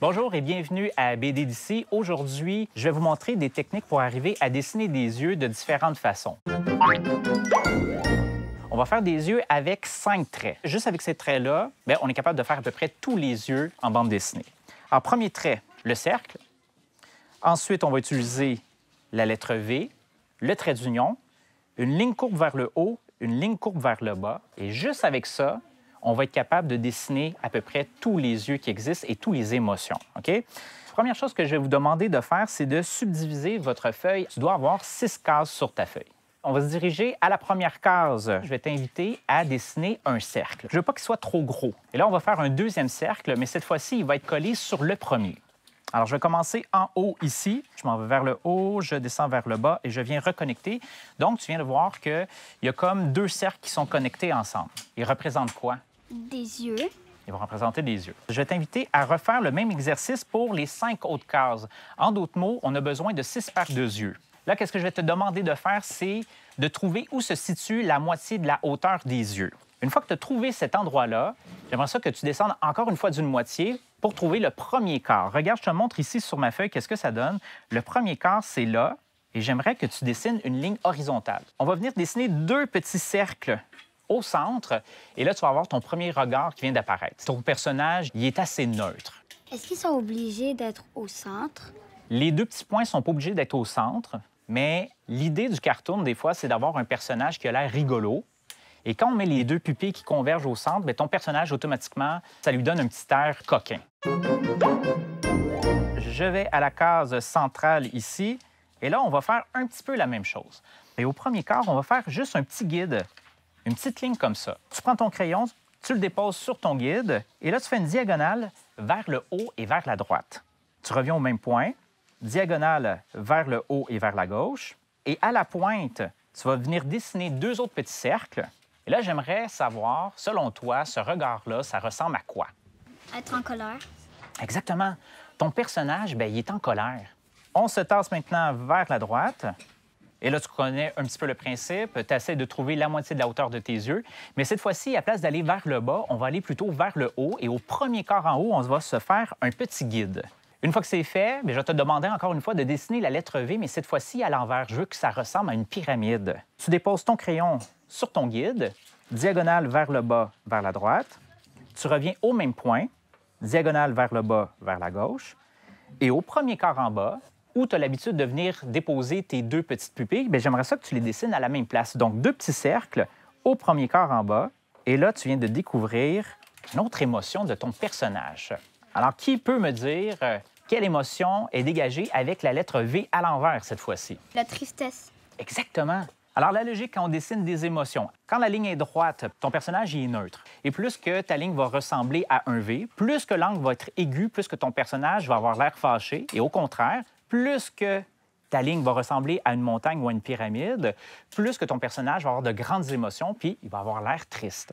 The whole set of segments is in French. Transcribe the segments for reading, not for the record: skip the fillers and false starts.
Bonjour et bienvenue à BD d'ici. Aujourd'hui, je vais vous montrer des techniques pour arriver à dessiner des yeux de différentes façons. On va faire des yeux avec 5 traits. Juste avec ces traits-là, on est capable de faire à peu près tous les yeux en bande dessinée. Alors, premier trait, le cercle. Ensuite, on va utiliser la lettre V, le trait d'union, une ligne courbe vers le haut, une ligne courbe vers le bas. Et juste avec ça, on va être capable de dessiner à peu près tous les yeux qui existent et toutes les émotions. OK? Première chose que je vais vous demander de faire, c'est de subdiviser votre feuille. Tu dois avoir 6 cases sur ta feuille. On va se diriger à la première case. Je vais t'inviter à dessiner un cercle. Je ne veux pas qu'il soit trop gros. Et là, on va faire un deuxième cercle, mais cette fois-ci, il va être collé sur le premier. Alors, je vais commencer en haut ici. Je m'en vais vers le haut, je descends vers le bas et je viens reconnecter. Donc, tu viens de voir qu'il y a comme 2 cercles qui sont connectés ensemble. Ils représentent quoi? Des yeux. Ils vont représenter des yeux. Je vais t'inviter à refaire le même exercice pour les 5 autres cases. En d'autres mots, on a besoin de 6 paires de yeux. Là, qu'est-ce que je vais te demander de faire, c'est de trouver où se situe la moitié de la hauteur des yeux. Une fois que tu as trouvé cet endroit-là, j'aimerais ça que tu descendes encore une fois d'une moitié pour trouver le premier quart. Regarde, je te montre ici sur ma feuille qu'est-ce que ça donne. Le premier quart, c'est là, et j'aimerais que tu dessines une ligne horizontale. On va venir dessiner 2 petits cercles au centre, et là, tu vas avoir ton premier regard qui vient d'apparaître. Ton personnage, il est assez neutre. Est-ce qu'ils sont obligés d'être au centre? Les 2 petits points ne sont pas obligés d'être au centre, mais l'idée du cartoon, des fois, c'est d'avoir un personnage qui a l'air rigolo. Et quand on met les 2 pupilles qui convergent au centre, bien, ton personnage, automatiquement, ça lui donne un petit air coquin. Je vais à la case centrale ici, et là, on va faire un petit peu la même chose. Et au premier quart, on va faire juste un petit guide, une petite ligne comme ça. Tu prends ton crayon, tu le déposes sur ton guide, et là, tu fais une diagonale vers le haut et vers la droite. Tu reviens au même point, diagonale vers le haut et vers la gauche, et à la pointe, tu vas venir dessiner 2 autres petits cercles. Et là, j'aimerais savoir, selon toi, ce regard-là, ça ressemble à quoi? Être en colère. Exactement. Ton personnage, bien, il est en colère. On se tasse maintenant vers la droite. Et là, tu connais un petit peu le principe. Tu essaies de trouver la moitié de la hauteur de tes yeux. Mais cette fois-ci, à place d'aller vers le bas, on va aller plutôt vers le haut. Et au premier quart en haut, on va se faire un petit guide. Une fois que c'est fait, bien, je vais te demander encore une fois de dessiner la lettre V, mais cette fois-ci à l'envers. Je veux que ça ressemble à une pyramide. Tu déposes ton crayon sur ton guide, diagonale vers le bas, vers la droite. Tu reviens au même point, diagonale vers le bas, vers la gauche. Et au premier quart en bas, où tu as l'habitude de venir déposer tes 2 petites pupilles, bien, j'aimerais ça que tu les dessines à la même place. Donc, 2 petits cercles au premier quart en bas. Et là, tu viens de découvrir une autre émotion de ton personnage. Alors, qui peut me dire quelle émotion est dégagée avec la lettre V à l'envers cette fois-ci? La tristesse. Exactement. Alors, la logique, quand on dessine des émotions, quand la ligne est droite, ton personnage il est neutre. Et plus que ta ligne va ressembler à un V, plus que l'angle va être aigu, plus que ton personnage va avoir l'air fâché. Et au contraire, plus que ta ligne va ressembler à une montagne ou à une pyramide, plus que ton personnage va avoir de grandes émotions, puis il va avoir l'air triste.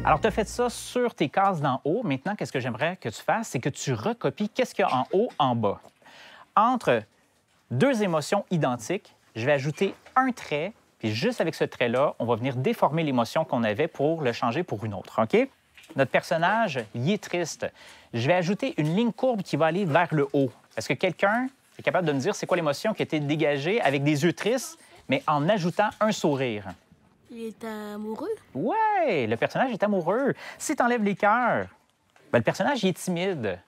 Alors, tu as fait ça sur tes cases d'en haut. Maintenant, qu'est-ce que j'aimerais que tu fasses? C'est que tu recopies qu'est-ce qu'il y a en haut, en bas. Entre 2 émotions identiques, je vais ajouter un trait, puis juste avec ce trait-là, on va venir déformer l'émotion qu'on avait pour le changer pour une autre, OK? Notre personnage, il est triste. Je vais ajouter une ligne courbe qui va aller vers le haut. Est-ce que quelqu'un est capable de me dire c'est quoi l'émotion qui a été dégagée avec des yeux tristes, mais en ajoutant un sourire? Il est amoureux. Ouais, le personnage est amoureux. Si tu enlèves les cœurs, bien, le personnage il est timide.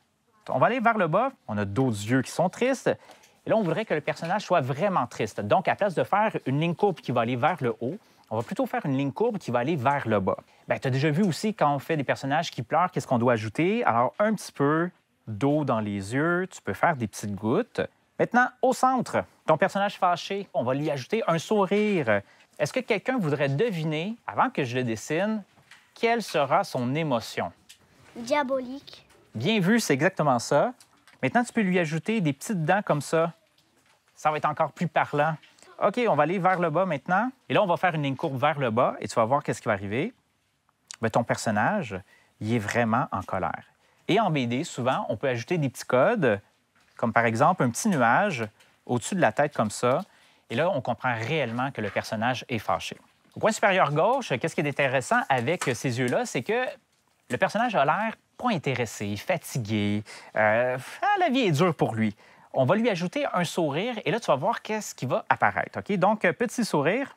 On va aller vers le bas. On a d'autres yeux qui sont tristes. Et là, on voudrait que le personnage soit vraiment triste. Donc, à la place de faire une ligne courbe qui va aller vers le haut, on va plutôt faire une ligne courbe qui va aller vers le bas. Bien, tu as déjà vu aussi, quand on fait des personnages qui pleurent, qu'est-ce qu'on doit ajouter? Alors, un petit peu d'eau dans les yeux. Tu peux faire des petites gouttes. Maintenant, au centre, ton personnage fâché, on va lui ajouter un sourire. Est-ce que quelqu'un voudrait deviner, avant que je le dessine, quelle sera son émotion? Diabolique. Bien vu, c'est exactement ça. Maintenant, tu peux lui ajouter des petites dents comme ça. Ça va être encore plus parlant. OK, on va aller vers le bas maintenant. Et là, on va faire une ligne courbe vers le bas et tu vas voir qu'est-ce qui va arriver. Bien, ton personnage, il est vraiment en colère. Et en BD, souvent, on peut ajouter des petits codes, comme par exemple un petit nuage au-dessus de la tête comme ça. Et là, on comprend réellement que le personnage est fâché. Au coin supérieur gauche, qu'est-ce qui est intéressant avec ces yeux-là, c'est que le personnage a l'air pas intéressé, fatigué. La vie est dure pour lui. On va lui ajouter un sourire et là, tu vas voir qu'est-ce qui va apparaître. OK? Donc, petit sourire,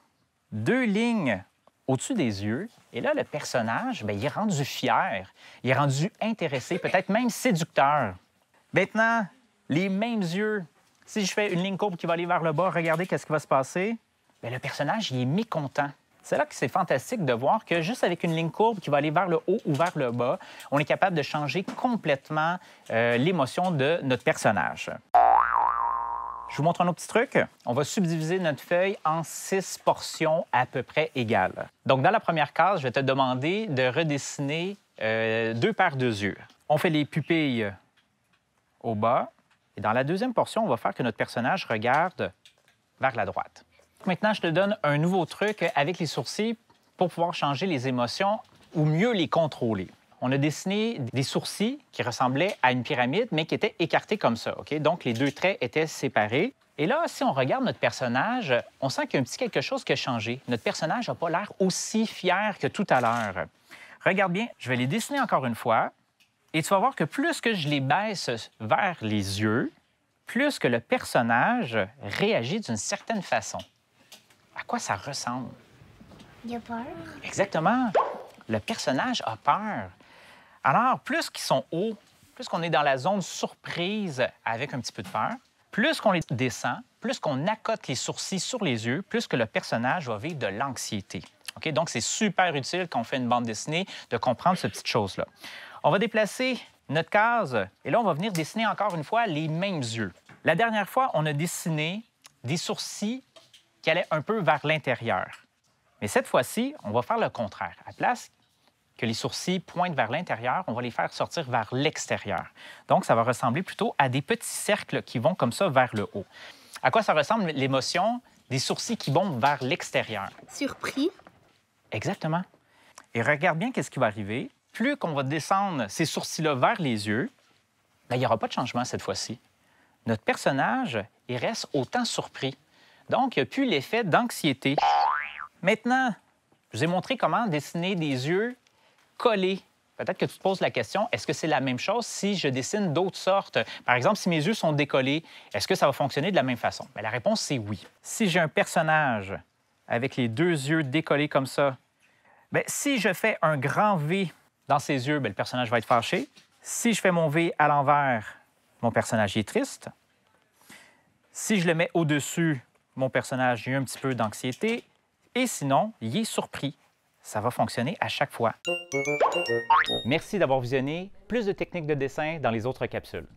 2 lignes au-dessus des yeux. Et là, le personnage, bien, il est rendu fier, il est rendu intéressé, peut-être même séducteur. Maintenant, les mêmes yeux. Si je fais une ligne courbe qui va aller vers le bas, regardez qu'est-ce qui va se passer. Bien, le personnage, il est mécontent. C'est là que c'est fantastique de voir que juste avec une ligne courbe qui va aller vers le haut ou vers le bas, on est capable de changer complètement l'émotion de notre personnage. Je vous montre un autre petit truc. On va subdiviser notre feuille en 6 portions à peu près égales. Donc, dans la première case, je vais te demander de redessiner 2 paires de yeux. On fait les pupilles au bas. Et dans la deuxième portion, on va faire que notre personnage regarde vers la droite. Maintenant, je te donne un nouveau truc avec les sourcils pour pouvoir changer les émotions ou mieux les contrôler. On a dessiné des sourcils qui ressemblaient à une pyramide, mais qui étaient écartés comme ça. OK? Donc, les 2 traits étaient séparés. Et là, si on regarde notre personnage, on sent qu'il y a un petit quelque chose qui a changé. Notre personnage n'a pas l'air aussi fier que tout à l'heure. Regarde bien, je vais les dessiner encore une fois. Et tu vas voir que plus que je les baisse vers les yeux, plus que le personnage réagit d'une certaine façon. À quoi ça ressemble? Il a peur. Exactement. Le personnage a peur. Alors, plus qu'ils sont hauts, plus qu'on est dans la zone surprise avec un petit peu de peur, plus qu'on les descend, plus qu'on accote les sourcils sur les yeux, plus que le personnage va vivre de l'anxiété. OK? Donc, c'est super utile quand on fait une bande dessinée de comprendre cette petite chose-là. On va déplacer notre case et là, on va venir dessiner encore une fois les mêmes yeux. La dernière fois, on a dessiné des sourcils qui allaient un peu vers l'intérieur. Mais cette fois-ci, on va faire le contraire. À la place que les sourcils pointent vers l'intérieur, on va les faire sortir vers l'extérieur. Donc, ça va ressembler plutôt à des petits cercles qui vont comme ça vers le haut. À quoi ça ressemble l'émotion des sourcils qui vont vers l'extérieur? Surpris. Exactement. Et regarde bien qu'est-ce qui va arriver. Plus qu'on va descendre ces sourcils-là vers les yeux, bien, il n'y aura pas de changement cette fois-ci. Notre personnage, il reste autant surpris. Donc, il n'y a plus l'effet d'anxiété. Maintenant, je vous ai montré comment dessiner des yeux collés. Peut-être que tu te poses la question, est-ce que c'est la même chose si je dessine d'autres sortes? Par exemple, si mes yeux sont décollés, est-ce que ça va fonctionner de la même façon? Bien, la réponse, c'est oui. Si j'ai un personnage avec les 2 yeux décollés comme ça, bien, si je fais un grand V dans ses yeux, bien, le personnage va être fâché. Si je fais mon V à l'envers, mon personnage est triste. Si je le mets au-dessus, mon personnage a un petit peu d'anxiété. Et sinon, il est surpris. Ça va fonctionner à chaque fois. Merci d'avoir visionné. Plus de techniques de dessin dans les autres capsules.